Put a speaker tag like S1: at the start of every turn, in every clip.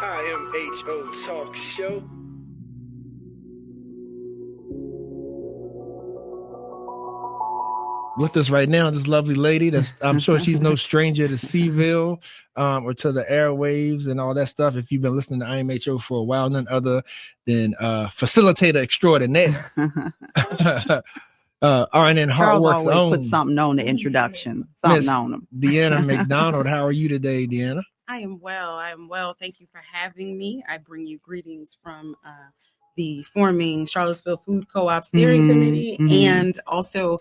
S1: IMHO Talk Show.
S2: With us right now, this lovely lady that's, I'm sure she's no stranger to Seville or to the airwaves and all that stuff. If you've been listening to IMHO for a while, none other than facilitator extraordinaire. RNN
S3: Charles
S2: HEARTwork's
S3: always
S2: own.
S3: put something on the introduction, something
S2: Miss
S3: on them.
S2: Deanna McDonald, how are you today, Deanna?
S4: I am well. Thank you for having me. I bring you greetings from the forming Charlottesville Food Co-op Steering Committee and also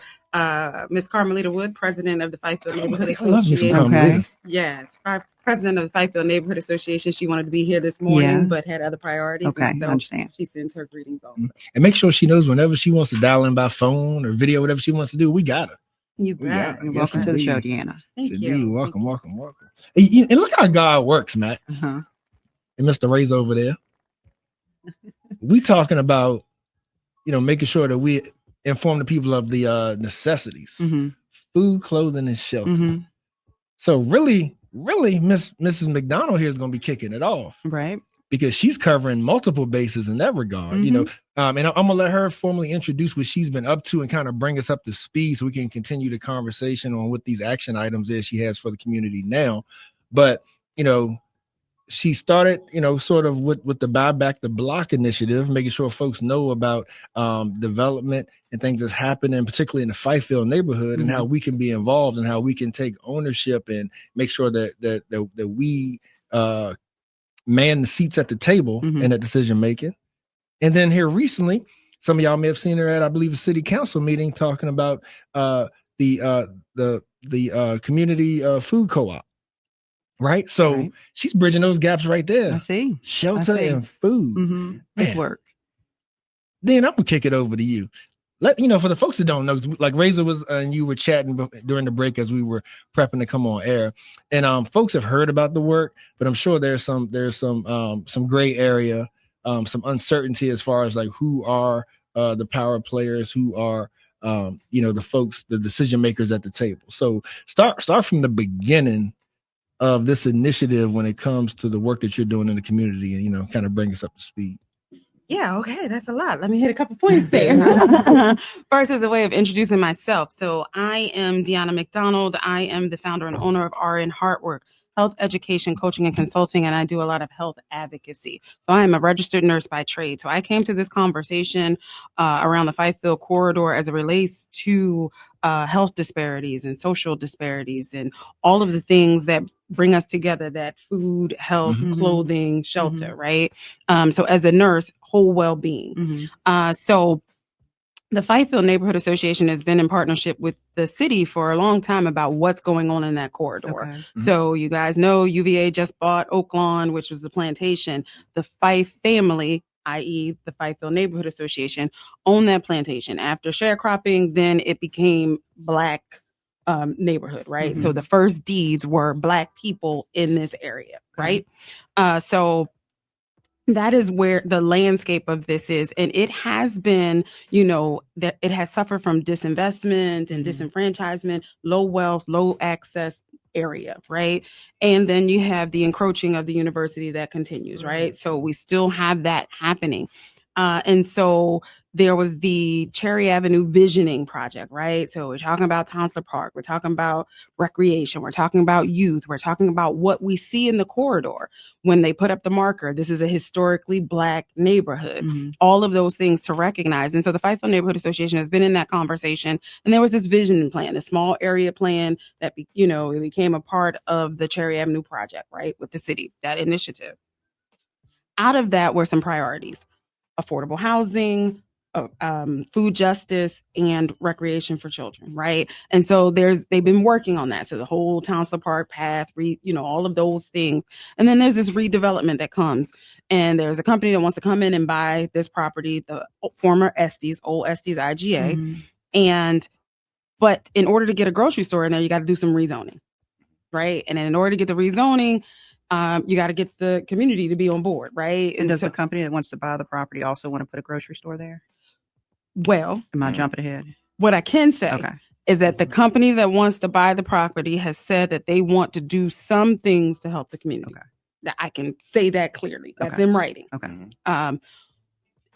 S4: Miss Carmelita Wood, President of the Fifield Neighborhood Association.
S2: Okay.
S4: Yes, President of the Fifield Neighborhood Association. She wanted to be here this morning, but had other priorities.
S3: Okay,
S4: so
S3: I understand.
S4: She sends her greetings also.
S2: And make sure she knows whenever she wants to dial in by phone or video, whatever she wants to do, we got her.
S4: You bet.
S3: You're welcome to the show, Deanna.
S4: Thank you.
S2: Welcome. And look how God works, Matt.
S3: Uh-huh.
S2: And Mr. Ray's over there. We talking about, making sure that we inform the people of the necessities, food, clothing, and shelter. So really, Mrs. McDonald here is going to be kicking it off,
S3: right?
S2: Because she's covering multiple bases in that regard, and I'm gonna let her formally introduce what she's been up to and kind of bring us up to speed so we can continue the conversation on what these action items is she has for the community now. But she started, sort of with the Buy Back the Block initiative, making sure folks know about development and things that's happening, particularly in the Fifield neighborhood, and how we can be involved and how we can take ownership and make sure that we man the seats at the table in that decision making. And then here recently, some of y'all may have seen her at, I believe, a city council meeting talking about the community food co-op. Right. So she's bridging those gaps right there.
S3: I see.
S2: Shelter and food.
S3: Good work.
S2: Then I'm gonna kick it over to you. For the folks that don't know, like Razor was and you were chatting during the break as we were prepping to come on air, and folks have heard about the work, but I'm sure there's some gray area, some uncertainty as far as like who are the power players, who are the folks, the decision makers at the table. So start from the beginning of this initiative when it comes to the work that you're doing in the community, and kind of bring us up to speed.
S4: Yeah, okay, that's a lot. Let me hit a couple points there. First is the way of introducing myself. So I am Deanna McDonald. I am the founder and owner of RN HEARTwork, health education, coaching, and consulting, and I do a lot of health advocacy. So I am a registered nurse by trade. So I came to this conversation around the Fifield corridor as it relates to health disparities and social disparities and all of the things that bring us together, that food, health, clothing, shelter, right? So as a nurse, whole well-being. So the Fifield Neighborhood Association has been in partnership with the city for a long time about what's going on in that corridor. Okay. So you guys know UVA just bought Oak Lawn, which was the plantation. The Fife family, i.e. the Fifield Neighborhood Association, owned that plantation. After sharecropping, then it became Black neighborhood, right? So the first deeds were Black people in this area, right? So that is where the landscape of this is. And it has been, that it has suffered from disinvestment and disenfranchisement, low wealth, low access area, right? And then you have the encroaching of the university that continues, right? So we still have that happening. And so there was the Cherry Avenue Visioning Project, right? So we're talking about Tonsler Park. We're talking about recreation. We're talking about youth. We're talking about what we see in the corridor when they put up the marker. This is a historically Black neighborhood. All of those things to recognize. And so the Fifield Neighborhood Association has been in that conversation. And there was this vision plan, the small area plan that, it became a part of the Cherry Avenue Project, right? With the city, that initiative. Out of that were some priorities: affordable housing, food justice, and recreation for children, right? And so they've been working on that. So the whole Tonsler Park path, all of those things. And then there's this redevelopment that comes, and there's a company that wants to come in and buy this property, the former Estes, old Estes IGA. But in order to get a grocery store in there, you got to do some rezoning, right? And then in order to get the rezoning, you got to get the community to be on board, right?
S3: And does the company that wants to buy the property also want to put a grocery store there?
S4: Well,
S3: am I jumping ahead?
S4: What I can say is that the company that wants to buy the property has said that they want to do some things to help the community. I can say that clearly. That's
S3: Okay.
S4: in writing.
S3: Okay.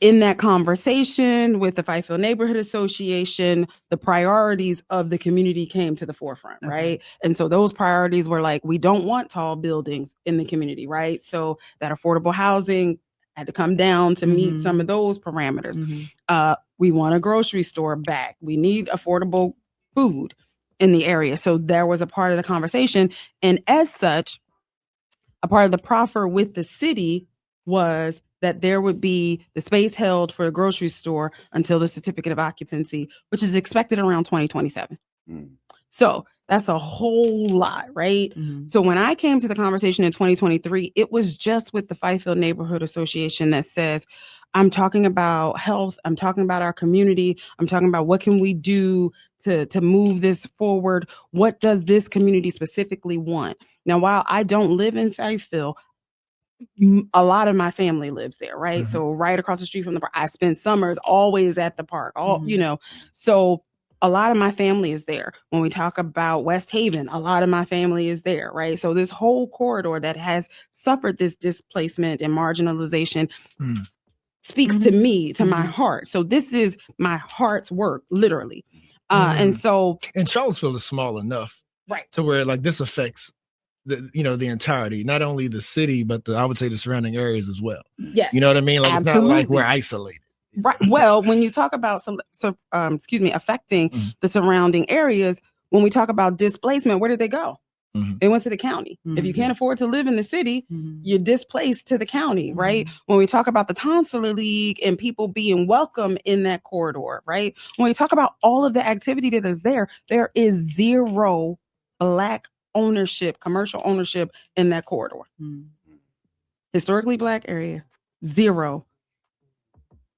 S4: In that conversation with the Fifield Neighborhood Association, the priorities of the community came to the forefront,
S3: Okay.
S4: right? And so those priorities were like, we don't want tall buildings in the community, right? So that affordable housing had to come down to meet some of those parameters. We want a grocery store back. We need affordable food in the area. So there was a part of the conversation. And as such, a part of the proffer with the city was that there would be the space held for a grocery store until the certificate of occupancy, which is expected around 2027. So that's a whole lot, right? So when I came to the conversation in 2023, it was just with the Fifield Neighborhood Association that says, I'm talking about health. I'm talking about our community. I'm talking about what can we do to move this forward? What does this community specifically want? Now, while I don't live in Fifield, a lot of my family lives there, right? So right across the street from the park, I spend summers always at the park, so a lot of my family is there. When we talk about West Haven, a lot of my family is there, right? So this whole corridor that has suffered this displacement and marginalization speaks to me, to my heart. So this is my heart's work, literally. And so,
S2: and Charlottesville is small enough,
S4: right,
S2: to where like this affects the entirety, not only the city, but I would say the surrounding areas as well.
S4: Yes,
S2: you know what I mean. Like
S4: absolutely.
S2: It's not like we're isolated.
S4: Right. Well, when you talk about affecting the surrounding areas, when we talk about displacement, where did they go? They went to the county. If you can't afford to live in the city, you're displaced to the county, right? When we talk about the Tonsillar League and people being welcome in that corridor, right? When we talk about all of the activity that is there is zero Black ownership, commercial ownership in that corridor. Historically Black area, zero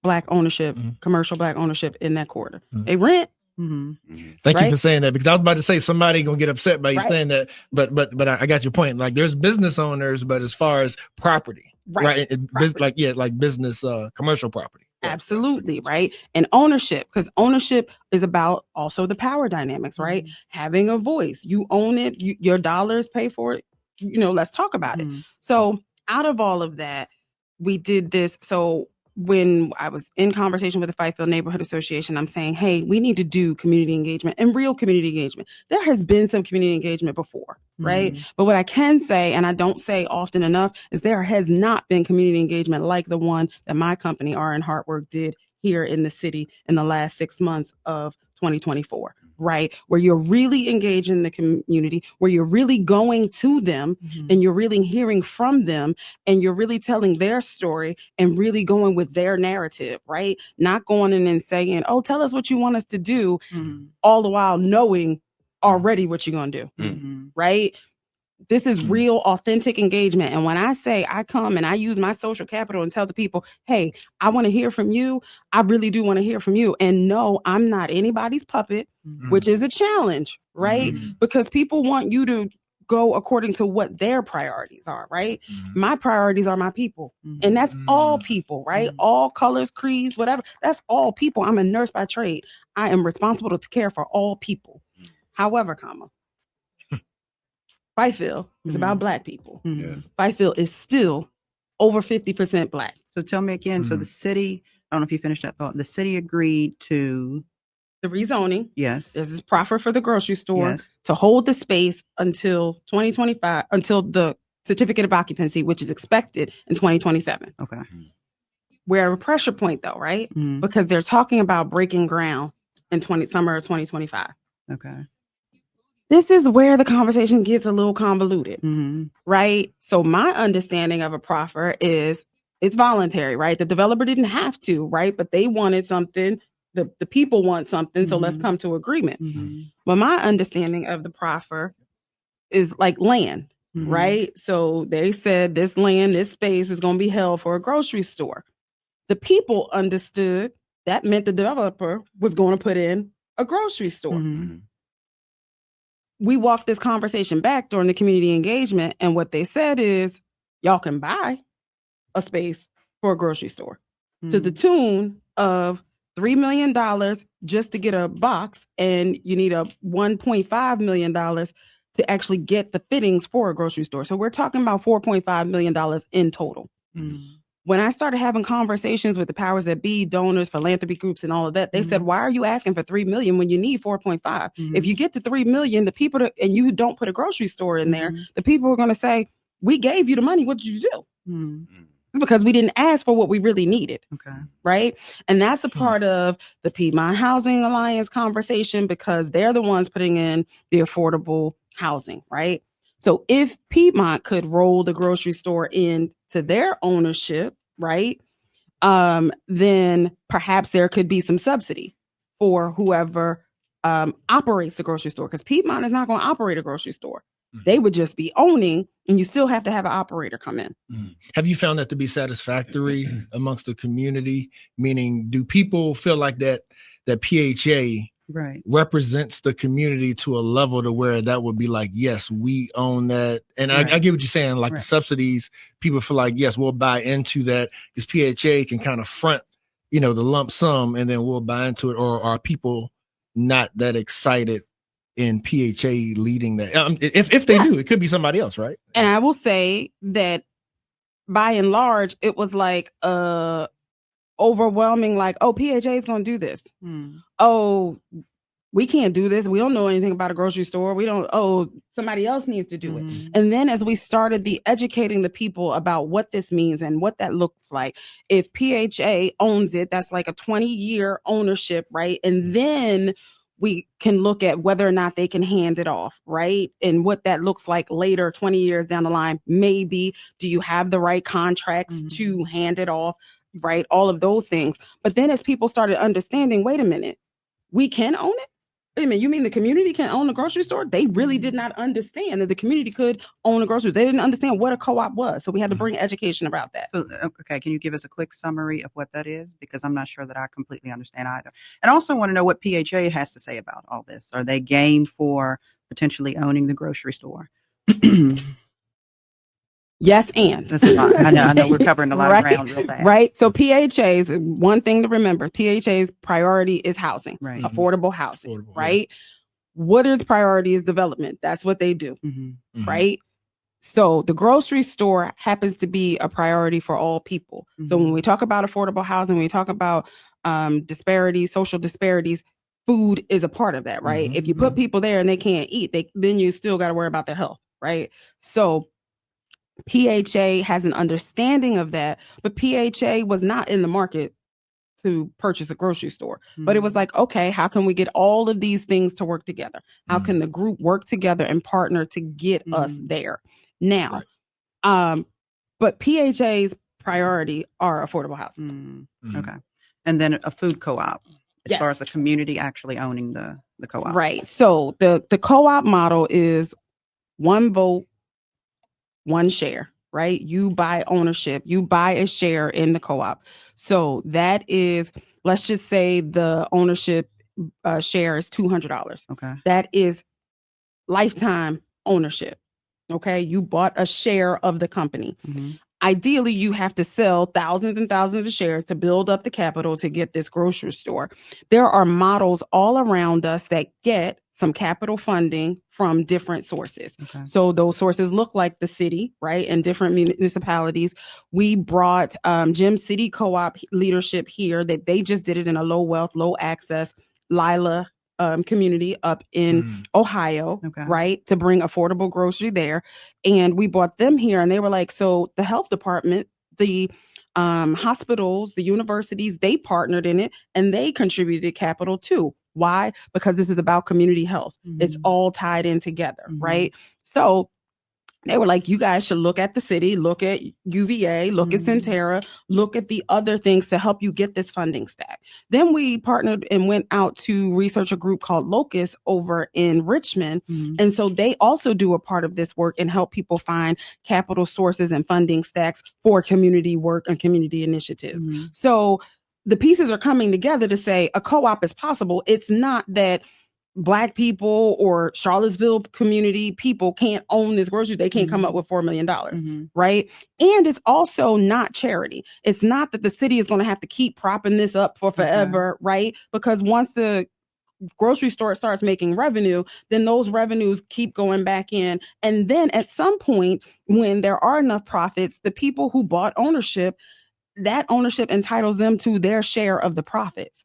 S4: Black ownership, commercial Black ownership in that corridor. They rent.
S2: Thank you for saying that, because I was about to say somebody gonna get upset by you saying that, but I got your point. Like there's business owners, but as far as property, right? Like business, commercial property.
S4: Absolutely, right? And ownership, because ownership is about also the power dynamics, right? Having a voice. You own it, your dollars pay for it. Let's talk about it. So out of all of that, we did this. So when I was in conversation with the Fifield Neighborhood Association, I'm saying, hey, we need to do community engagement and real community engagement. There has been some community engagement before, right? But what I can say, and I don't say often enough, is there has not been community engagement like the one that my company, HEARTwork, did here in the city in the last 6 months of 2024. Right? Where you're really engaging the community, where you're really going to them and you're really hearing from them and you're really telling their story and really going with their narrative, right? Not going in and saying, oh, tell us what you want us to do, all the while knowing already what you're going to do, right? This is real, authentic engagement. And when I say I come and I use my social capital and tell the people, hey, I want to hear from you. I really do want to hear from you. And no, I'm not anybody's puppet, which is a challenge, right? Because people want you to go according to what their priorities are, right? My priorities are my people. And that's all people, right? All colors, creeds, whatever. That's all people. I'm a nurse by trade. I am responsible to care for all people. However, Fifield is about Black people. Fifield is still over 50% Black.
S3: So tell me again. So the city, I don't know if you finished that thought. The city agreed to
S4: the rezoning.
S3: Yes.
S4: There's this proffer for the grocery store to hold the space until 2025, until the certificate of occupancy, which is expected in 2027.
S3: Okay.
S4: We're at a pressure point though, right? Because they're talking about breaking ground in summer of 2025.
S3: Okay.
S4: This is where the conversation gets a little convoluted, right? So my understanding of a proffer is it's voluntary, right? The developer didn't have to, right? But they wanted something. The people want something, so let's come to agreement. But my understanding of the proffer is like land, right? So they said this land, this space is going to be held for a grocery store. The people understood that meant the developer was going to put in a grocery store. We walked this conversation back during the community engagement, and what they said is, y'all can buy a space for a grocery store to the tune of $3 million just to get a box, and you need a $1.5 million to actually get the fittings for a grocery store. So we're talking about $4.5 million in total. When I started having conversations with the powers that be, donors, philanthropy groups, and all of that, they said, why are you asking for $3 million when you need 4.5? If you get to $3 million, the people and you don't put a grocery store in there, the people are going to say, we gave you the money. What did you do? It's because we didn't ask for what we really needed.
S3: Okay.
S4: Right. And that's a part of the Piedmont Housing Alliance conversation, because they're the ones putting in the affordable housing. Right. So if Piedmont could roll the grocery store into their ownership, right, then perhaps there could be some subsidy for whoever operates the grocery store, because Piedmont is not going to operate a grocery store. They would just be owning, and you still have to have an operator come in.
S2: Have you found that to be satisfactory amongst the community? Meaning, do people feel like that PHA represents the community to a level to where that would be like, yes, we own that? And I get what you're saying, like the subsidies, people feel like, yes, we'll buy into that because PHA can kind of front, the lump sum, and then we'll buy into it. Or are people not that excited in PHA leading that? If they do, it could be somebody else, right?
S4: And I will say that by and large, it was like overwhelming, like, oh, PHA is going to do this. Oh, we can't do this. We don't know anything about a grocery store. Somebody else needs to do it. And then as we started educating the people about what this means and what that looks like, if PHA owns it, that's like a 20-year ownership, right? And then we can look at whether or not they can hand it off, right? And what that looks like later, 20 years down the line. Maybe, do you have the right contracts to hand it off, right? All of those things. But then as people started understanding, wait a minute, we can own it? Wait a minute, you mean the community can own a grocery store? They really did not understand that the community could own a grocery store. They didn't understand what a co-op was. So we had to bring education about that.
S3: So, okay, can you give us a quick summary of what that is? Because I'm not sure that I completely understand either. And I also want to know what PHA has to say about all this. Are they game for potentially owning the grocery store?
S4: Yes, and.
S3: That's a lot. I know we're covering a lot of ground real fast.
S4: Right. So PHA's, one thing to remember, PHA's priority is housing, affordable housing, right? What is priority is development. That's what they do, right? So the grocery store happens to be a priority for all people. So when we talk about affordable housing, we talk about disparities, social disparities, food is a part of that, right? If you put people there and they can't eat, then you still got to worry about their health, right? So PHA has an understanding of that, but PHA was not in the market to purchase a grocery store. But it was like, okay, how can we get all of these things to work together? How can the group work together and partner to get us there? Now, but PHA's priority are affordable housing.
S3: Okay. And then a food co-op, as far as the community actually owning the co-op.
S4: Right. So the co-op model is one vote, one share, right? You buy ownership, you buy a share in the co-op. So that is, let's just say the ownership share is $200.
S3: Okay.
S4: That is lifetime ownership. Okay. You bought a share of the company. Ideally, you have to sell thousands and thousands of shares to build up the capital to get this grocery store. There are models all around us that get some capital funding from different sources. Okay. So those sources look like the city, right? And different municipalities. We brought Gem City Co-op leadership here, that they just did it in a low wealth, low access Lila community up in Ohio, right? To bring affordable grocery there. And we brought them here and they were like, so the health department, the hospitals, the universities, they partnered in it and they contributed capital too. Why? Because this is about community health. It's all tied in together, right? So they were like, you guys should look at the city, look at UVA, look at Centera, look at the other things to help you get this funding stack. Then we partnered and went out to research a group called Locus over in Richmond. And so they also do a part of this work and help people find capital sources and funding stacks for community work and community initiatives. So the pieces are coming together to say a co-op is possible. It's not that Black people or Charlottesville community people can't own this grocery. They can't come up with $4 million, right? And it's also not charity. It's not that the city is going to have to keep propping this up for forever, right? Because once the grocery store starts making revenue, then those revenues keep going back in. And then at some point, when there are enough profits, the people who bought ownership, that ownership entitles them to their share of the profits,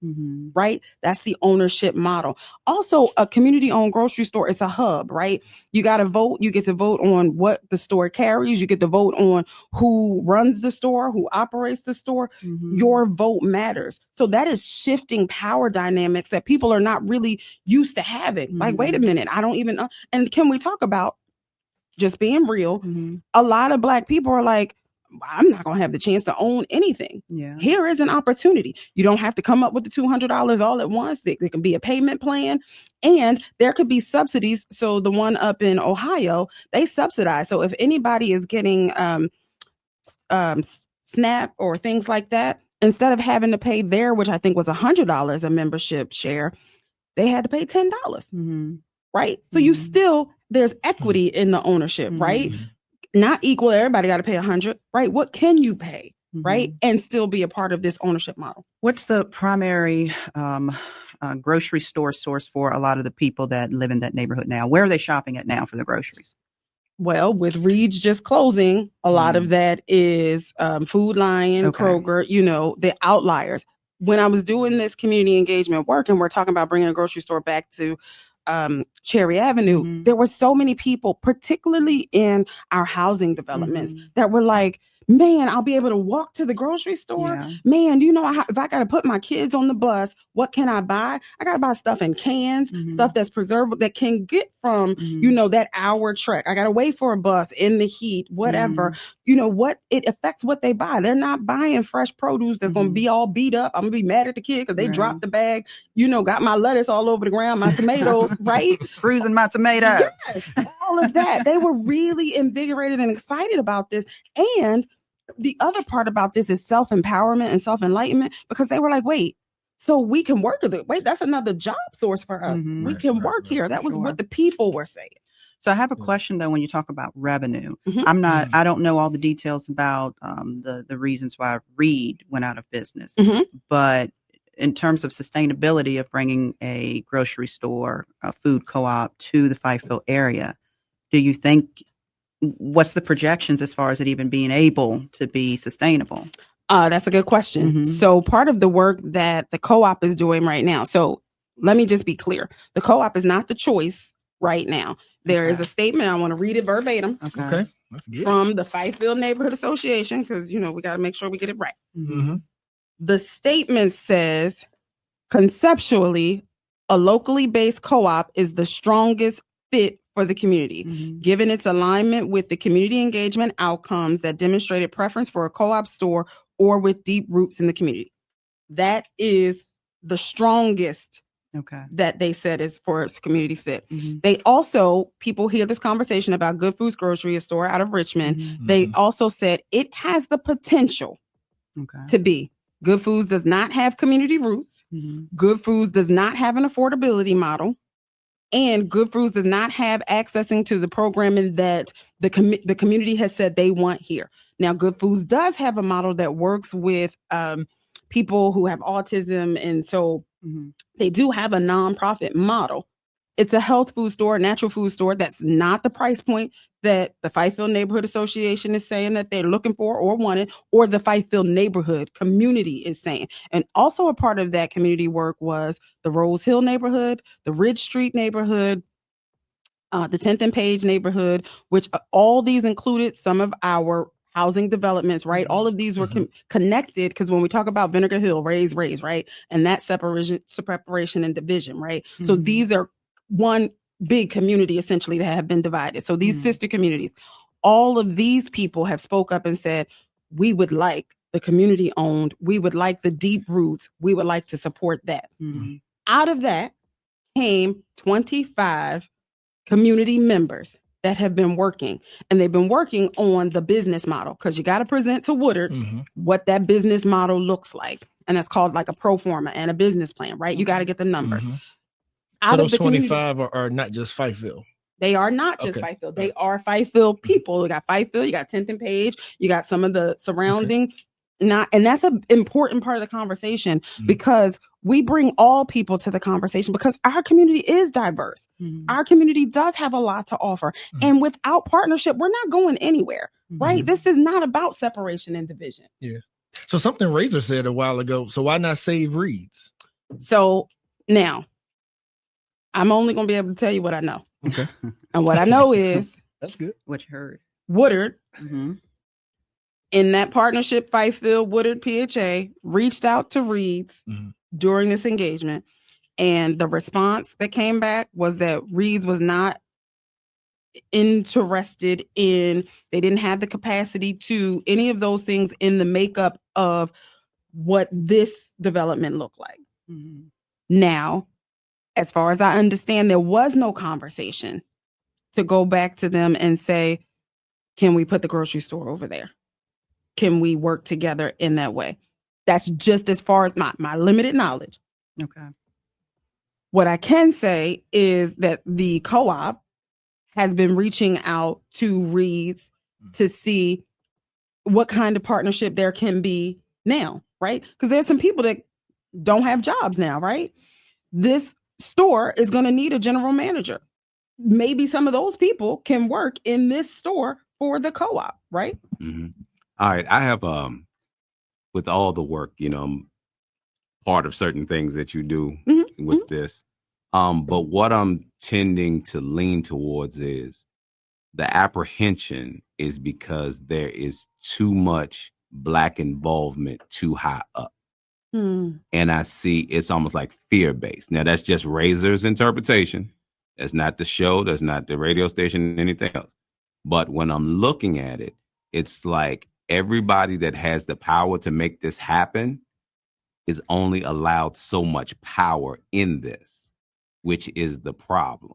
S4: right? That's the ownership model. Also, a community-owned grocery store is a hub, right? You got to vote. You get to vote on what the store carries. You get to vote on who runs the store, who operates the store. Your vote matters. So that is shifting power dynamics that people are not really used to having. Like, wait a minute, I don't even know. And can we talk about just being real? A lot of Black people are like, I'm not going to have the chance to own anything. Here is an opportunity. You don't have to come up with the $200 all at once. There can be a payment plan, and there could be subsidies. So the one up in Ohio, they subsidize. So if anybody is getting SNAP or things like that, instead of having to pay there, which I think was $100 a membership share, they had to pay $10. Right? So you still, there's equity in the ownership, right? Not equal. Everybody got to pay $100, right? What can you pay, right? And still be a part of this ownership model.
S3: What's the primary grocery store source for a lot of the people that live in that neighborhood now? Where are they shopping at now for the groceries?
S4: Well, with Reed's just closing, a lot of that is Food Lion, Kroger, you know, the outliers. When I was doing this community engagement work and we're talking about bringing a grocery store back to Cherry Avenue, there were so many people, particularly in our housing developments, that were like, man, I'll be able to walk to the grocery store. Man, you know, if I got to put my kids on the bus, what can I buy? I got to buy stuff in cans, stuff that's preservable, that can get from, you know, that hour trek. I got to wait for a bus in the heat, whatever. You know, what it affects what they buy. They're not buying fresh produce that's going to be all beat up. I'm going to be mad at the kid because they dropped the bag, you know, got my lettuce all over the ground, my tomatoes, right?
S3: Bruising my tomatoes.
S4: Yes, all of that. They were really invigorated and excited about this. And the other part about this is self-empowerment and self-enlightenment, because they were like, wait, so we can work with it. Wait, that's another job source for us. We can work here. That was what the people were saying.
S3: So I have a question though, when you talk about revenue, I don't know all the details about the reasons why Reed went out of business, but in terms of sustainability of bringing a grocery store, a food co-op to the Fifeville area, do you think, what's the projections as far as it even being able to be sustainable?
S4: That's a good question. So part of the work that the co-op is doing right now, so let me just be clear. The co-op is not the choice right now. There is a statement. I want to read it verbatim.
S2: Okay. That's good.
S4: From the Fifeville Neighborhood Association, because, you know, we got to make sure we get it right. The statement says, conceptually, a locally based co-op is the strongest fit for the community, given its alignment with the community engagement outcomes that demonstrated preference for a co-op store or with deep roots in the community. That is the strongest that they said is for its community fit. They also, people hear this conversation about Good Foods Grocery, a store out of Richmond. They also said it has the potential to be. Good Foods does not have community roots. Good Foods does not have an affordability model. And Good Foods does not have accessing to the programming that the community has said they want here. Now, Good Foods does have a model that works with people who have autism. And so they do have a nonprofit model. It's a health food store, natural food store. That's not the price point that the Fifeville Neighborhood Association is saying that they're looking for or wanted, or the Fifeville neighborhood community is saying. And also a part of that community work was the Rose Hill neighborhood, the Ridge Street neighborhood, the 10th and Page neighborhood, which all these included some of our housing developments, right? All of these were connected, because when we talk about Vinegar Hill, raise, right? And that separation and division, right? So these are one big community essentially that have been divided. So these sister communities, all of these people have spoke up and said, we would like the community owned, we would like the deep roots, we would like to support that. Out of that came 25 community members that have been working, and they've been working on the business model, because you got to present to Woodard what that business model looks like. And that's called like a pro forma and a business plan, right? You got to get the numbers.
S2: So those 25 are not just Fifeville.
S4: They are not just Fifeville. They are Fifeville people. You got Fifeville, you got 10th and Page, you got some of the surrounding. And that's an important part of the conversation, because we bring all people to the conversation because our community is diverse. Our community does have a lot to offer. And without partnership, we're not going anywhere, right? This is not about separation and division.
S2: Yeah. So something Razor said a while ago. So why not save Reeds?
S4: So now I'm only going to be able to tell you what I know.
S2: Okay.
S4: And what I know is
S2: that's good.
S3: What you heard.
S4: Woodard, in that partnership, Fifeville, Woodard, PHA, reached out to Reeds during this engagement. And the response that came back was that Reeds was not interested in, they didn't have the capacity to any of those things in the makeup of what this development looked like. Now, as far as I understand, there was no conversation to go back to them and say, can we put the grocery store over there? Can we work together in that way? That's just as far as my limited knowledge.
S3: Okay.
S4: What I can say is that the co-op has been reaching out to Reeds to see what kind of partnership there can be now, right? Because there's some people that don't have jobs now, right? This store is going to need a general manager. Maybe some of those people can work in this store for the co-op, right?
S1: All right. I have, with all the work, part of certain things that you do with this. But what I'm tending to lean towards is the apprehension is because there is too much Black involvement too high up. And I see it's almost like fear-based. Now, that's just Razor's interpretation. That's not the show. That's not the radio station, anything else. But when I'm looking at it, it's like everybody that has the power to make this happen is only allowed so much power in this, which is the problem.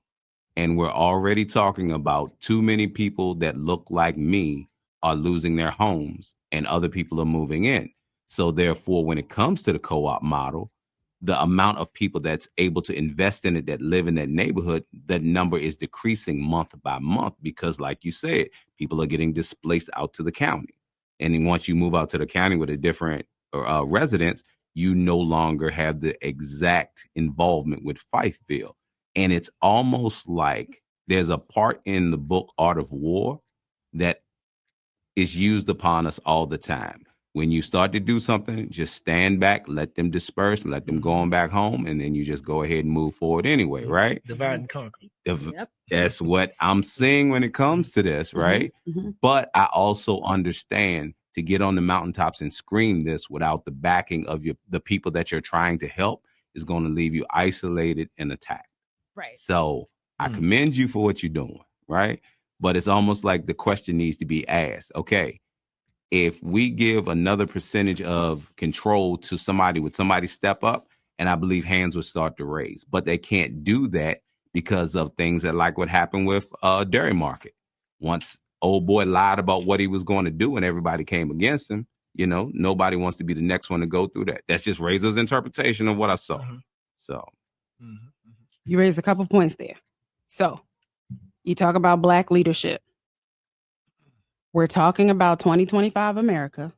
S1: And we're already talking about too many people that look like me are losing their homes and other people are moving in. So therefore, when it comes to the co-op model, the amount of people that's able to invest in it that live in that neighborhood, that number is decreasing month by month because, like you said, people are getting displaced out to the county. And then once you move out to the county with a different residence, you no longer have the exact involvement with Fifeville. And it's almost like there's a part in the book Art of War that is used upon us all the time. When you start to do something, just stand back, let them disperse, let them go on back home, and then you just go ahead and move forward anyway, right?
S2: Divide and conquer.
S1: That's what I'm seeing when it comes to this, right? But I also understand to get on the mountaintops and scream this without the backing of the people that you're trying to help is going to leave you isolated and attacked.
S4: Right.
S1: So I commend you for what you're doing, right? But it's almost like the question needs to be asked, okay, if we give another percentage of control to somebody, would somebody step up? And I believe hands would start to raise. But they can't do that because of things that like what happened with Dairy Market. Once old boy lied about what he was going to do and everybody came against him, nobody wants to be the next one to go through that. That's just Razor's interpretation of what I saw. So
S4: you raised a couple points there. So you talk about Black leadership. We're talking about 2025 America.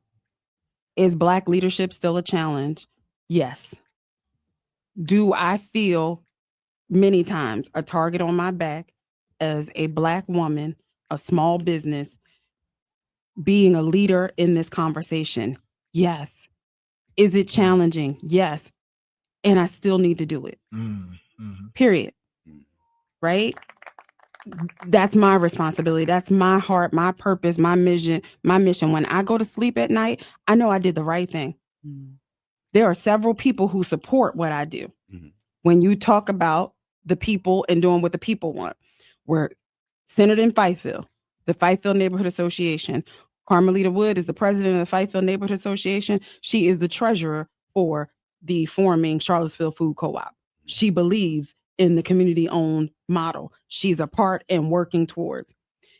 S4: Is Black leadership still a challenge? Yes. Do I feel many times a target on my back as a Black woman, a small business, being a leader in this conversation? Yes. Is it challenging? Yes. And I still need to do it. Period. Right? That's my responsibility. That's my heart, my purpose, my mission. When I go to sleep at night, I know I did the right thing. There are several people who support what I do. When you talk about the people and doing what the people want, we're centered in Fifeville, the Fifeville Neighborhood Association. Carmelita Wood is the president of the Fifeville Neighborhood Association. She is the treasurer for the forming Charlottesville Food Co-op. She believes in the community-owned model. She's a part and working towards.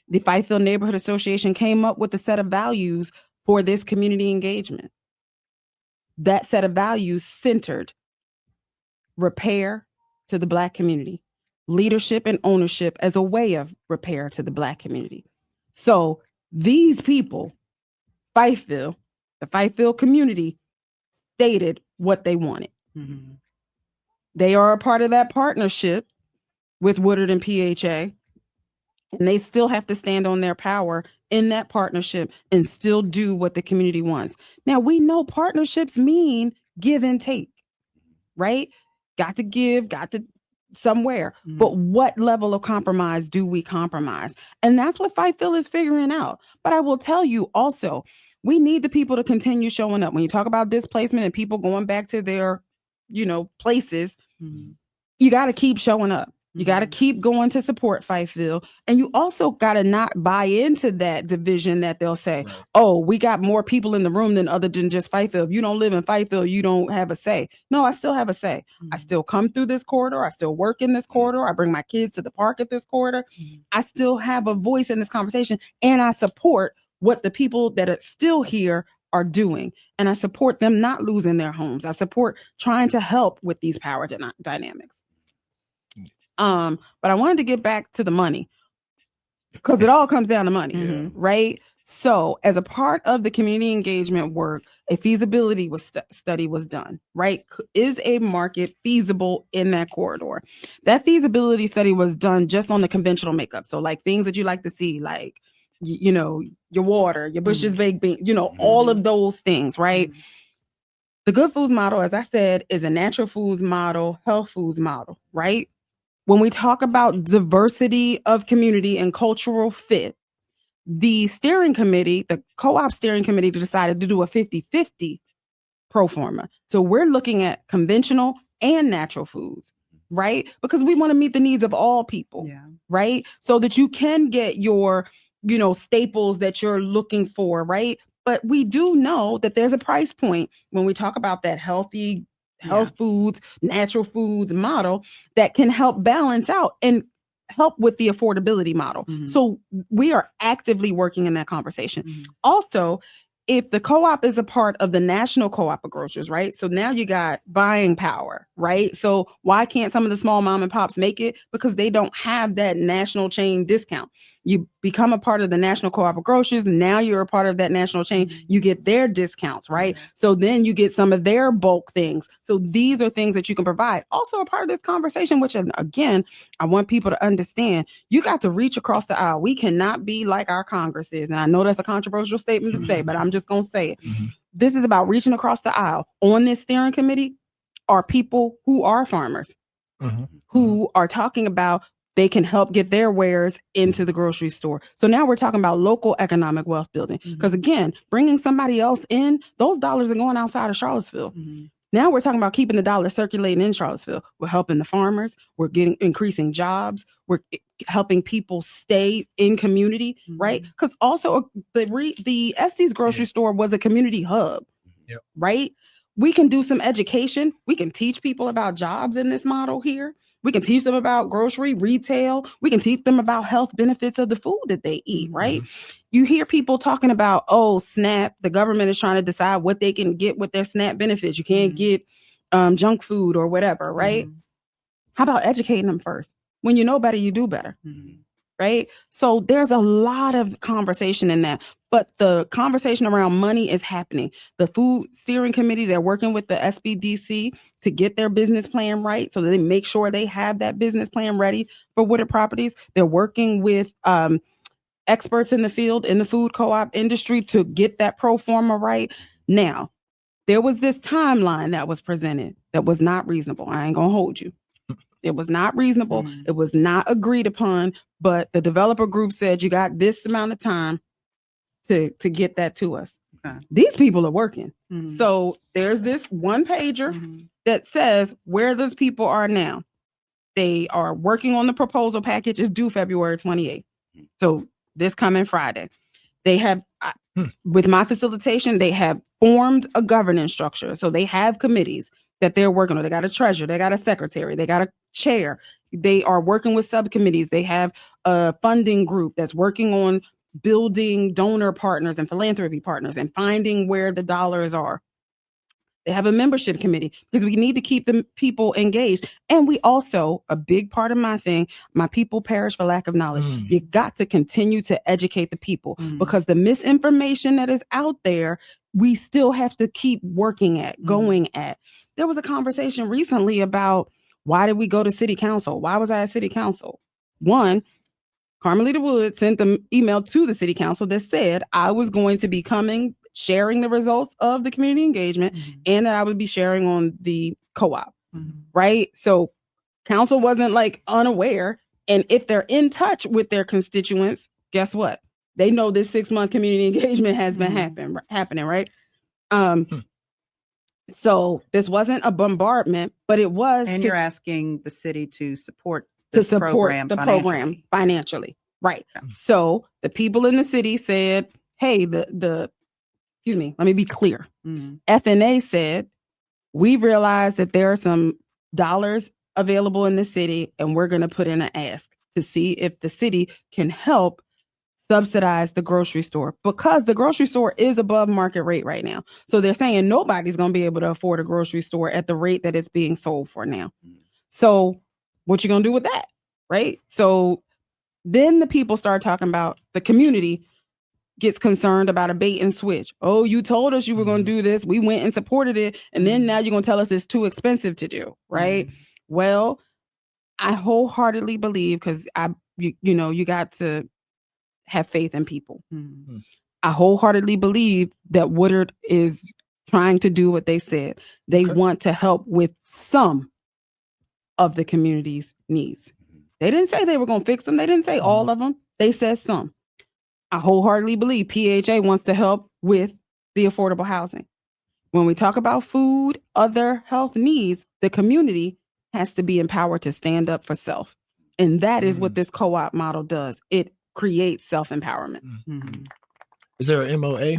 S4: The Fifeville Neighborhood Association came up with a set of values for this community engagement. That set of values centered repair to the Black community, leadership and ownership as a way of repair to the Black community. So these people, Fifeville, the Fifeville community, stated what they wanted.
S3: Mm-hmm.
S4: They are a part of that partnership with Woodard and PHA. And they still have to stand on their power in that partnership and still do what the community wants. Now, we know partnerships mean give and take, right? Got to give, got to somewhere.
S3: Mm-hmm.
S4: But what level of compromise do we compromise? And that's what Fightful is figuring out. But I will tell you also, we need the people to continue showing up. When you talk about displacement and people going back to their, places,
S3: Mm-hmm.
S4: you got to keep showing up. You got to keep going to support Fightful. And you also got to not buy into that division that they'll say,
S2: Right.
S4: oh, we got more people in the room than other than just Fightful. If you don't live in Fightful, you don't have a say. No, I still have a say.
S3: Mm-hmm.
S4: I still come through this corridor. I still work in this corridor. I bring my kids to the park at this corridor.
S3: Mm-hmm.
S4: I still have a voice in this conversation. And I support what the people that are still here are doing. And I support them not losing their homes. I support trying to help with these power dynamics. But I wanted to get back to the money because it all comes down to money,
S3: Mm-hmm.
S4: right? So as a part of the community engagement work, a feasibility study was done, right? Is a market feasible in that corridor? That feasibility study was done just on the conventional makeup. So like things that you like to see, like, your water, your Bush's baked beans, all of those things, right?
S3: Mm-hmm.
S4: The Good Foods model, as I said, is a natural foods model, health foods model, right? When we talk about diversity of community and cultural fit, the steering committee, the co-op steering committee decided to do a 50-50 pro forma. So we're looking at conventional and natural foods, right? Because we want to meet the needs of all people, right? So that you can get your, staples that you're looking for, right? But we do know that there's a price point when we talk about that health foods, natural foods model that can help balance out and help with the affordability model.
S3: Mm-hmm.
S4: So we are actively working in that conversation.
S3: Mm-hmm.
S4: Also, if the co-op is a part of the national co-op of grocers, right? So now you got buying power, right? So why can't some of the small mom and pops make it? Because they don't have that national chain discount. You become a part of the national co-op of grocers. Now you're a part of that national chain. You get their discounts, right? So then you get some of their bulk things. So these are things that you can provide. Also a part of this conversation, which again, I want people to understand, you got to reach across the aisle. We cannot be like our Congress is. And I know that's a controversial statement to say, but I'm just going to say it.
S2: Mm-hmm.
S4: This is about reaching across the aisle. On this steering committee are people who are farmers, who are talking about they can help get their wares into the grocery store. So now we're talking about local economic wealth building. Because again, bringing somebody else in, those dollars are going outside of Charlottesville.
S3: Mm-hmm.
S4: Now we're talking about keeping the dollar circulating in Charlottesville. We're helping the farmers. We're increasing jobs. We're helping people stay in community, right? Because also the Estes grocery store was a community hub, right? We can do some education. We can teach people about jobs in this model here. We can teach them about grocery, retail. We can teach them about health benefits of the food that they eat, right? You hear people talking about, oh, SNAP, the government is trying to decide what they can get with their SNAP benefits. You can't get junk food or whatever, right? How about educating them first? When you know better, you do better, right? So there's a lot of conversation in that. But the conversation around money is happening. The food steering committee, they're working with the SBDC to get their business plan right. So that they make sure they have that business plan ready for Woodard Properties. They're working with experts in the field, in the food co-op industry to get that pro forma right. Now, there was this timeline that was presented that was not reasonable. I ain't gonna hold you. It was not reasonable. It was not agreed upon, but the developer group said you got this amount of time to get that to us. These people are working. So there's this one pager that says where those people are now. They are working on the proposal package. It's due February 28th. So this coming Friday. They have, with my facilitation, they have formed a governance structure. So they have committees that they're working on. They got a treasurer, they got a secretary, they got a chair. They are working with subcommittees. They have a funding group that's working on building donor partners and philanthropy partners and finding where the dollars are. They have a membership committee because we need to keep the people engaged. And we also, a big part of my thing, my people perish for lack of knowledge. You got to continue to educate the people because the misinformation that is out there, we still have to keep working at, going at. there was a conversation recently about why did we go to city council? Why was I at city council? One, Carmelita Wood sent an email to the city council that said I was going to be coming, sharing the results of the community engagement, and that I would be sharing on the co-op, right? So council wasn't like unaware. And if they're in touch with their constituents, guess what? They know this 6-month community engagement has been happening, right? So this wasn't a bombardment, but it was.
S3: And you're asking the city to support
S4: the program financially. Right. Yeah. So the people in the city said, hey, excuse me, let me be clear. FNA said, we realized that there are some dollars available in the city, and we're going to put in an ask to see if the city can help subsidize the grocery store, because the grocery store is above market rate right now. So they're saying nobody's going to be able to afford a grocery store at the rate that it's being sold for now. So what you going to do with that? Right. So then the people start talking about, the community gets concerned about a bait and switch. Oh, you told us you were going to do this. We went and supported it. And then now you're going to tell us it's too expensive to do. Right. Well, I wholeheartedly believe, because you got to have faith in people. I wholeheartedly believe that Woodard is trying to do what they said. They want to help with some of the community's needs. They didn't say they were going to fix them. They didn't say all of them. They said some. I wholeheartedly believe PHA wants to help with the affordable housing. When we talk about food, other health needs, the community has to be empowered to stand up for self. And that is what this co-op model does. It creates self-empowerment.
S2: Is there an MOA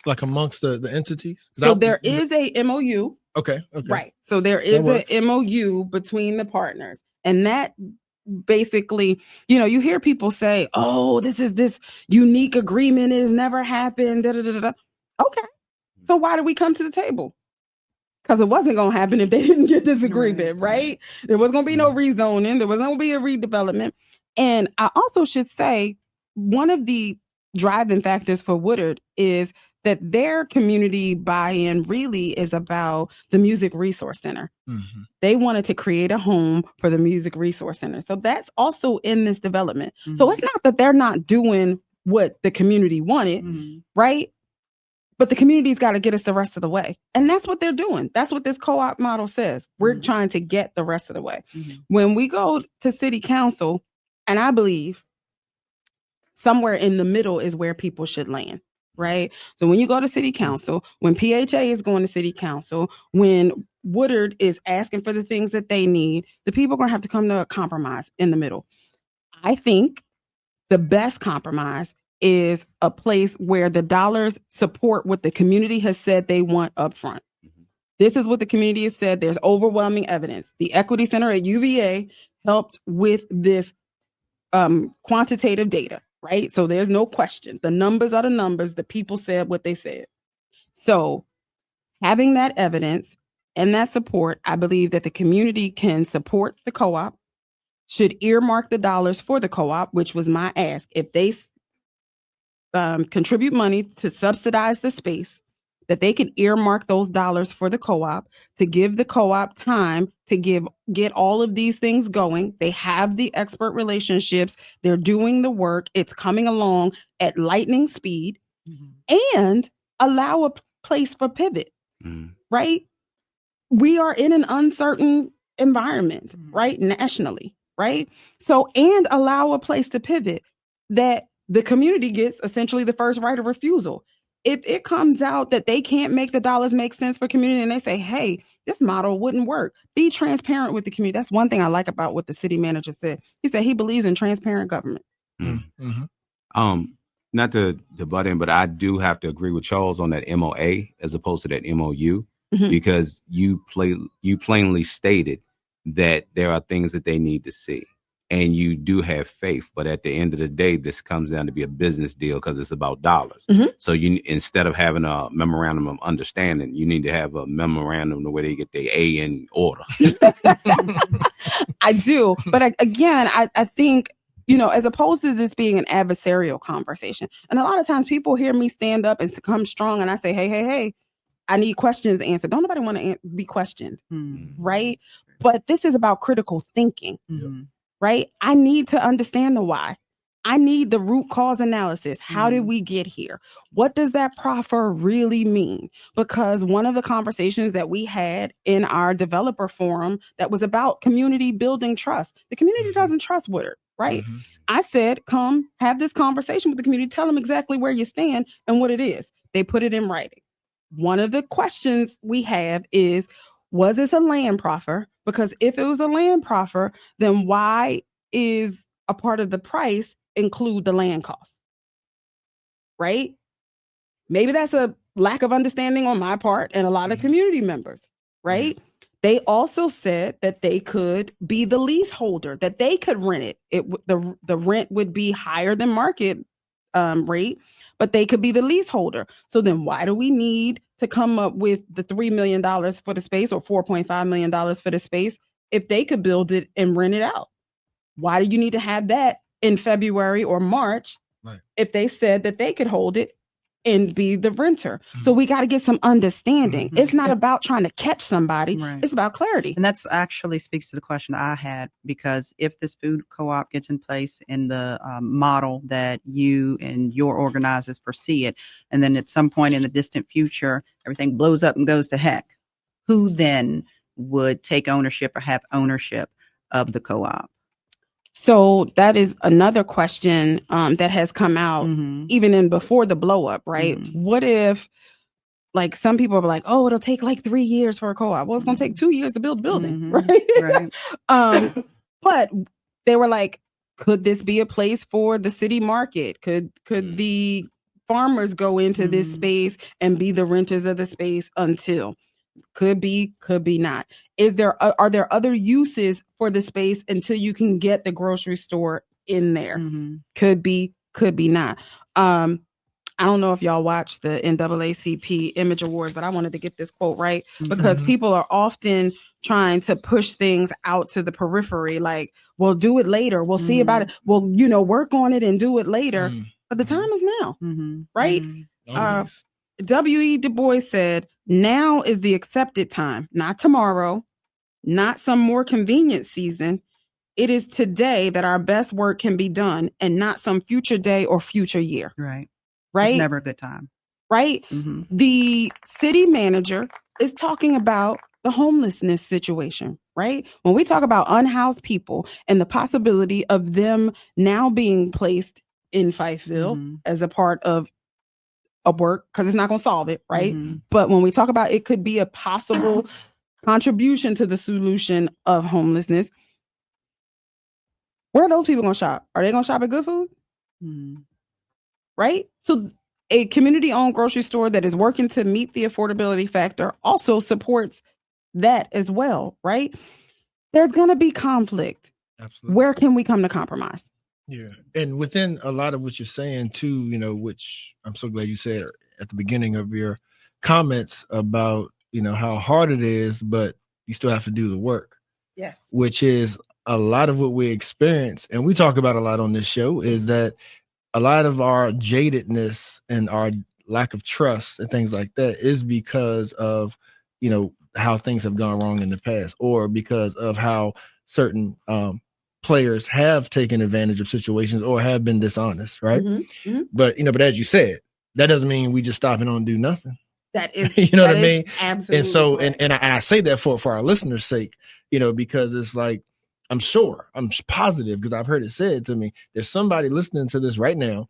S2: like amongst the entities?
S4: So there is a MOU.
S2: Okay.
S4: Right. So there is a MOU between the partners. And that basically, you hear people say, oh, this unique agreement has never happened. Da, da, da, da. Okay. So why did we come to the table? Because it wasn't going to happen if they didn't get this agreement, right? There was going to be no rezoning. There was going to be a redevelopment. And I also should say, one of the driving factors for Woodard is that their community buy-in really is about the Music Resource Center. They wanted to create a home for the Music Resource Center. So that's also in this development. So it's not that they're not doing what the community wanted, right? But the community's got to get us the rest of the way. And that's what they're doing. That's what this co-op model says. We're trying to get the rest of the way. When we go to city council, and I believe somewhere in the middle is where people should land, right? So when you go to city council, when PHA is going to city council, when Woodard is asking for the things that they need, the people are going to have to come to a compromise in the middle. I think the best compromise is a place where the dollars support what the community has said they want up front. This is what the community has said. There's overwhelming evidence. The Equity Center at UVA helped with this quantitative data, right? So there's no question. The numbers are the numbers. The people said what they said. So having that evidence and that support, I believe that the community can support the co-op, should earmark the dollars for the co-op, which was my ask. If they contribute money to subsidize the space, that they can earmark those dollars for the co-op, to give the co-op time to get all of these things going. They have the expert relationships. They're doing the work. It's coming along at lightning speed, and allow a place for pivot, right? We are in an uncertain environment, right? Nationally, right? So, and allow a place to pivot that the community gets essentially the first right of refusal. If it comes out that they can't make the dollars make sense for community, and they say, hey, this model wouldn't work, be transparent with the community. That's one thing I like about what the city manager said. He said he believes in transparent government.
S1: Not to butt in, but I do have to agree with Charles on that MOA as opposed to that MOU, because you plainly stated that there are things that they need to see. And you do have faith, but at the end of the day, this comes down to be a business deal because it's about dollars. So you, instead of having a memorandum of understanding, you need to have a memorandum the way they get their A in order.
S4: I do, but again, I think, as opposed to this being an adversarial conversation, and a lot of times people hear me stand up and come strong, and I say, hey, I need questions answered. Don't nobody want to be questioned,
S3: Mm-hmm.
S4: right? But this is about critical thinking, right? I need to understand the why. I need the root cause analysis. How did we get here? What does that proffer really mean? Because one of the conversations that we had in our developer forum that was about community building trust, the community doesn't trust Woodard, right? I said, come have this conversation with the community. Tell them exactly where you stand and what it is. They put it in writing. One of the questions we have is, was this a land proffer? Because if it was a land proffer, then why is a part of the price include the land costs? Right? Maybe that's a lack of understanding on my part and a lot of community members, right? They also said that they could be the leaseholder, that they could rent it. The rent would be higher than market rate, but they could be the leaseholder. So then why do we need to come up with the $3 million for the space or $4.5 million for the space if they could build it and rent it out? Why do you need to have that in February or March if they said that they could hold it and be the renter? So we got to get some understanding. It's not about trying to catch somebody. It's about clarity.
S3: And that's actually speaks to the question I had, because if this food co-op gets in place in the model that you and your organizers foresee it, and then at some point in the distant future, everything blows up and goes to heck, who then would take ownership or have ownership of the co-op?
S4: So that is another question that has come out even in before the blow up, right? What if, like, some people are like, oh, it'll take like 3 years for a co-op. Well, it's going to take 2 years to build a building, right? But they were like, could this be a place for the city market? Could the farmers go into this space and be the renters of the space until? Could be not. Are there other uses for the space until you can get the grocery store in there? Could be not. I don't know if y'all watch the NAACP Image Awards, but I wanted to get this quote right, because people are often trying to push things out to the periphery, like, we'll do it later. We'll see about it. We'll, work on it and do it later. But the time is now, right? W.E. Du Bois said, now is the accepted time, not tomorrow, not some more convenient season. It is today that our best work can be done, and not some future day or future year.
S3: Right.
S4: It's
S3: never a good time.
S4: Right. The city manager is talking about the homelessness situation, right? When we talk about unhoused people and the possibility of them now being placed in Fifeville as a part of a work, because it's not going to solve it, right? But when we talk about it could be a possible contribution to the solution of homelessness, where are those people going to shop? Are they going to shop at Good Food? Right? So a community-owned grocery store that is working to meet the affordability factor also supports that as well, right? There's going to be conflict.
S2: Absolutely.
S4: Where can we come to compromise?
S2: Yeah. And within a lot of what you're saying too, which I'm so glad you said at the beginning of your comments about, how hard it is, but you still have to do the work.
S4: Yes.
S2: Which is a lot of what we experience. And we talk about a lot on this show is that a lot of our jadedness and our lack of trust and things like that is because of, how things have gone wrong in the past, or because of how certain, players have taken advantage of situations or have been dishonest, right? But but as you said, that doesn't mean we just stop and don't do nothing.
S4: That is,
S2: what I mean?
S4: Absolutely.
S2: And so, and I say that for our listeners' sake, because it's like, I'm positive, because I've heard it said to me, there's somebody listening to this right now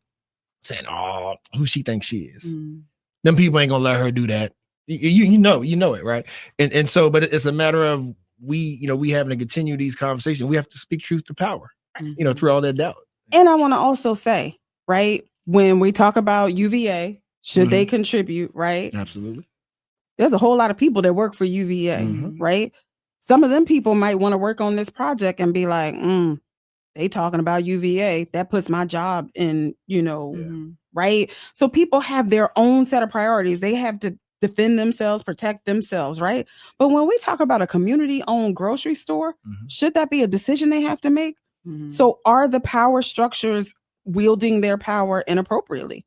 S2: saying, oh, who she thinks she is. Them people ain't gonna let her do that. You know it, right? And so, but it's a matter of we having to continue these conversations. We have to speak truth to power, through all that doubt.
S4: And I want to also say, right, when we talk about UVA, should they contribute, right?
S2: Absolutely.
S4: There's a whole lot of people that work for UVA, right? Some of them people might want to work on this project and be like, they talking about UVA. That puts my job in, right? So people have their own set of priorities. They have to defend themselves, protect themselves, right? But when we talk about a community-owned grocery store, should that be a decision they have to make? So are the power structures wielding their power inappropriately?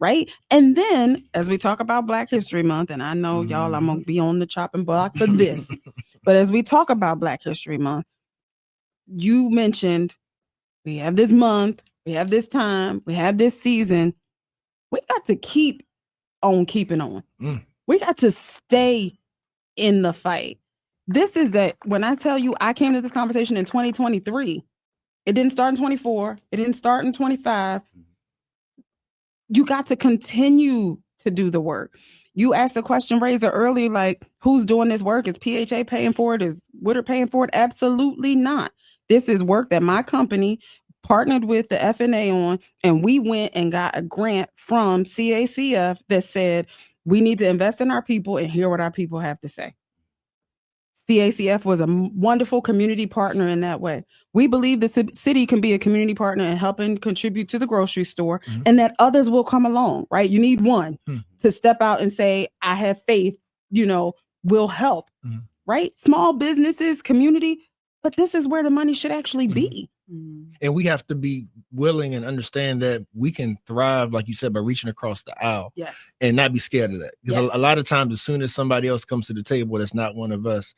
S4: right? And then as we talk about Black History Month, and I know y'all, I'm gonna be on the chopping block for this, but as we talk about Black History Month, you mentioned we have this month, we have this time, we have this season. We got to keep on keeping on. We got to stay in the fight. This is that when I tell you I came to this conversation in 2023, it didn't start in 24, it didn't start in 25. You got to continue to do the work. You asked the question, Razor, earlier, like, who's doing this work? Is PHA paying for it? Is Woodard paying for it? Absolutely not. This is work that my company partnered with the FNA on, and we went and got a grant from CACF that said, we need to invest in our people and hear what our people have to say. CACF was a wonderful community partner in that way. We believe the city can be a community partner and helping contribute to the grocery store, and that others will come along, right? You need one to step out and say, I have faith, will help, right? Small businesses, community, but this is where the money should actually be.
S2: And we have to be willing and understand that we can thrive, like you said, by reaching across the aisle.
S4: Yes.
S2: And not be scared of that. Because a lot of times, as soon as somebody else comes to the table that's not one of us,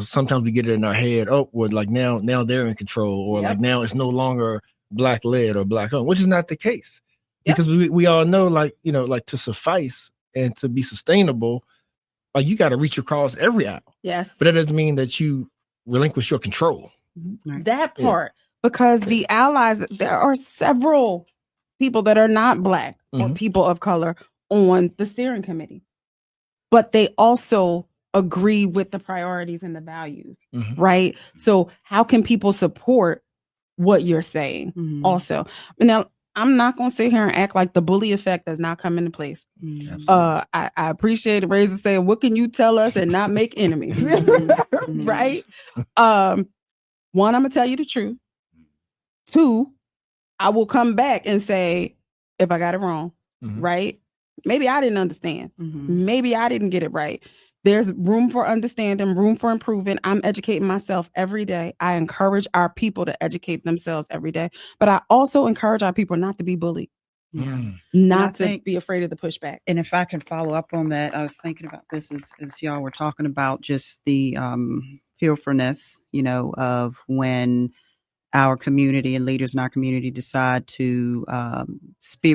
S2: sometimes we get it in our head, we're like now they're in control, or like now it's no longer Black led or Black owned, which is not the case. Because we all know, like to suffice and to be sustainable, like you got to reach across every aisle.
S4: Yes.
S2: But that doesn't mean that you relinquish your control.
S4: That part, because the allies, there are several people that are not Black or people of color on the steering committee, but they also agree with the priorities and the values, right? So how can people support what you're saying also? Now, I'm not going to sit here and act like the bully effect does not come into place. I appreciate it, Razor saying, what can you tell us and not make enemies? Right? One, I'm going to tell you the truth. Two, I will come back and say, if I got it wrong, right? Maybe I didn't understand. Maybe I didn't get it right. There's room for understanding, room for improving. I'm educating myself every day. I encourage our people to educate themselves every day. But I also encourage our people not to be bullied. Not to be afraid of the pushback.
S3: And if I can follow up on that, I was thinking about this as y'all were talking about just the fearfulness, of when our community and leaders in our community decide to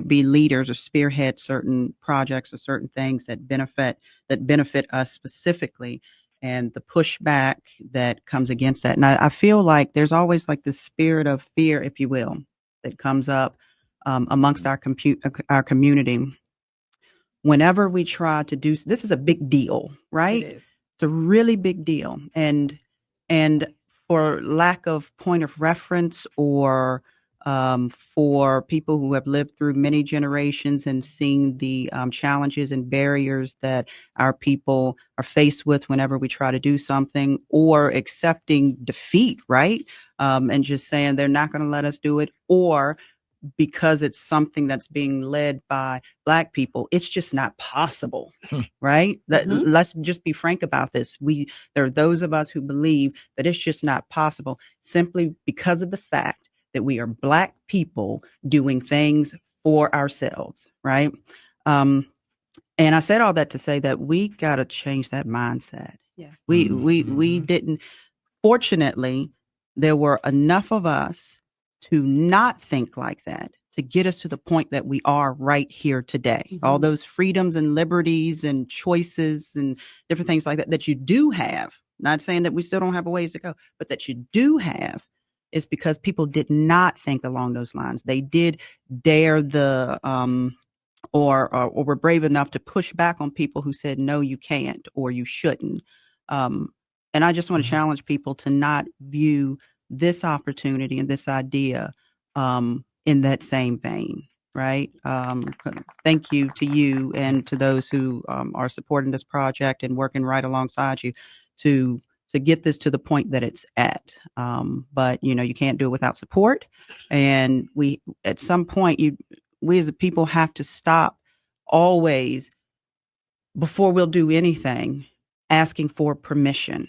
S3: be leaders or spearhead certain projects or certain things that benefit us specifically, and the pushback that comes against that. And I feel like there's always like this spirit of fear, if you will, that comes up amongst our community. Whenever we try to do this, is a big deal, right?
S4: It is.
S3: It's a really big deal, and for lack of point of reference, or for people who have lived through many generations and seen the challenges and barriers that our people are faced with whenever we try to do something, or accepting defeat, right? And just saying they're not going to let us do it, or because it's something that's being led by Black people, it's just not possible, right? Let's just be frank about this. There are those of us who believe that it's just not possible, simply because of the fact that we are Black people doing things for ourselves, right? And I said all that to say that we got to change that mindset.
S4: Yes.
S3: We didn't. Fortunately, there were enough of us to not think like that, to get us to the point that we are right here today. All those freedoms and liberties and choices and different things like that you do have, not saying that we still don't have a ways to go, but that you do have, is because people did not think along those lines. They did dare or were brave enough to push back on people who said, no, you can't, or you shouldn't. And I just want to challenge people to not view this opportunity and this idea in that same vein, right? Thank you to you and to those who are supporting this project and working right alongside you to get this to the point that it's at. But you can't do it without support. And at some point, we as a people have to stop always, before we'll do anything, asking for permission.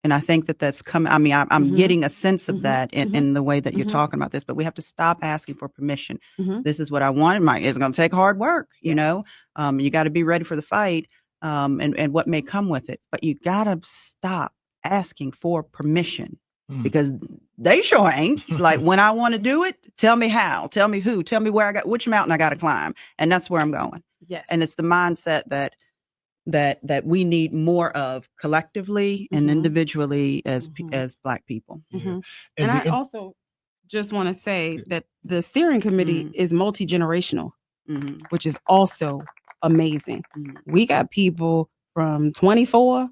S3: And I think that that's coming. I mean, I'm getting a sense of that in the way that you're talking about this, but we have to stop asking for permission. This is what I want. It's going to take hard work, you know, you got to be ready for the fight, and what may come with it, but you got to stop asking for permission because they sure ain't. Like, when I want to do it, tell me how, tell me who, tell me which mountain I got to climb. And that's where I'm going.
S4: Yes.
S3: And it's the mindset that we need more of collectively and individually as Black people.
S4: And I also just want to say that the steering committee is multi-generational, which is also amazing. We got people from 24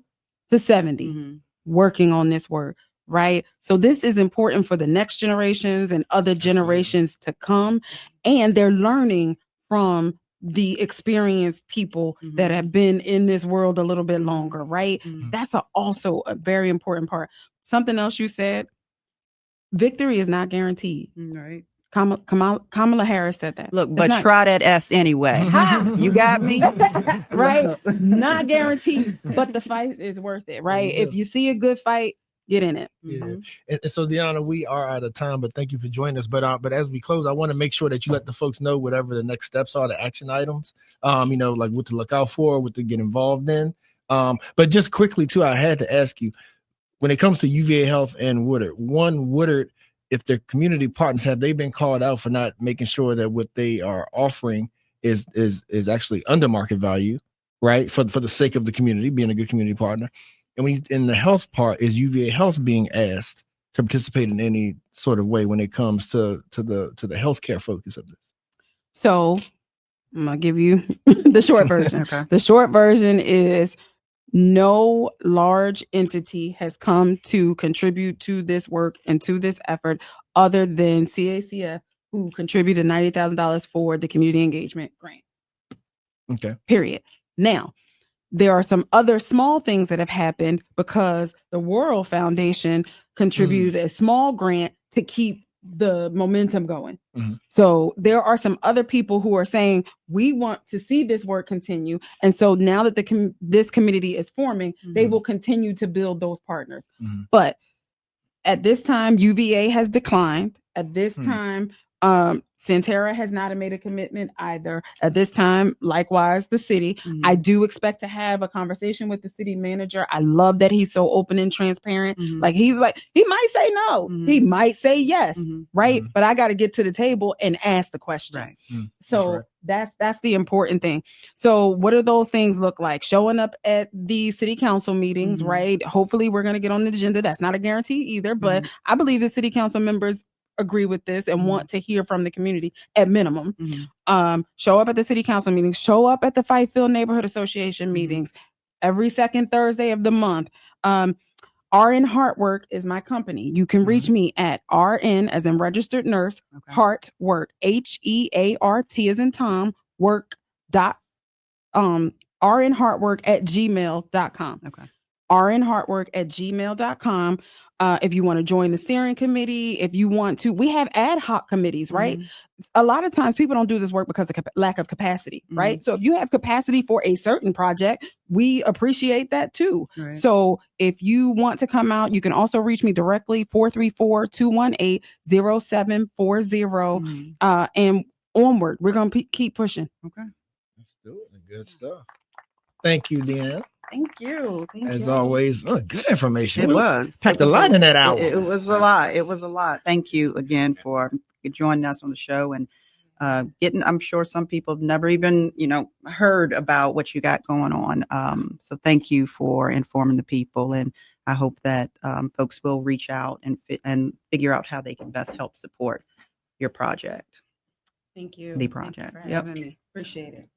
S4: to 70 working on this work, right? So this is important for the next generations and other generations to come. And they're learning from the experienced people that have been in this world a little bit longer, right? That's also a very important part. Something else you said, victory is not guaranteed.
S3: Right.
S4: Kamala Harris said that.
S3: Look, but try that S anyway. You got me?
S4: Right? Not guaranteed, but the fight is worth it, right? If you see a good fight, get in it.
S2: And so, Deanna, we are out of time, but thank you for joining us. But as we close, I want to make sure that you let the folks know whatever the next steps are, the action items, you know, like what to look out for, what to get involved in. But just quickly too, I had to ask you, when it comes to UVA Health and Woodard, if their community partners, have they been called out for not making sure that what they are offering is actually under market value, right? For the sake of the community, being a good community partner. And in the health part, is UVA Health being asked to participate in any sort of way when it comes to the healthcare focus of this?
S4: So I'm gonna give you the short version.
S3: Okay.
S4: The short version is no large entity has come to contribute to this work and to this effort other than CACF, who contributed $90,000 for the community engagement grant.
S2: Okay.
S4: Period. Now, there are some other small things that have happened because the World Foundation contributed a small grant to keep the momentum going. So there are some other people who are saying, we want to see this work continue. And so now that this committee is forming, they will continue to build those partners. But at this time, UVA has declined. At this time, Centera has not made a commitment either. At this time, likewise, the city. I do expect to have a conversation with the city manager. I love that he's so open and transparent. Like, he might say no. He might say yes, right? But I got to get to the table and ask the question.
S3: Right.
S4: So that's the important thing. So what do those things look like? Showing up at the city council meetings, right? Hopefully we're going to get on the agenda. That's not a guarantee either, but I believe the city council members agree with this and want to hear from the community at minimum. Show up at the city council meetings, show up at the Fifield Neighborhood Association meetings every second Thursday of the month. RN HEARTwork is my company. You can reach me at RN as in registered nurse, HEARTwork, HEART as in Tom, work dot rnheartwork@gmail.com. rnheartwork@gmail.com. If you want to join the steering committee, if you want to, we have ad hoc committees, right? A lot of times people don't do this work because of lack of capacity, right? So if you have capacity for a certain project, we appreciate that too.
S3: Right.
S4: So if you want to come out, you can also reach me directly, 434-218-0740. And onward, we're going to keep pushing.
S3: Okay.
S2: Let's do it. Good stuff. Thank you, Deanna.
S4: Thank you.
S2: As always, good information.
S3: It was.
S2: Packed a lot in that hour.
S3: It was a lot. It was a lot. Thank you again for joining us on the show and I'm sure some people have never even, heard about what you got going on. So thank you for informing the people. And I hope that folks will reach out and figure out how they can best help support your project.
S4: Thank you.
S3: The project.
S4: Thank you for having me. Appreciate it.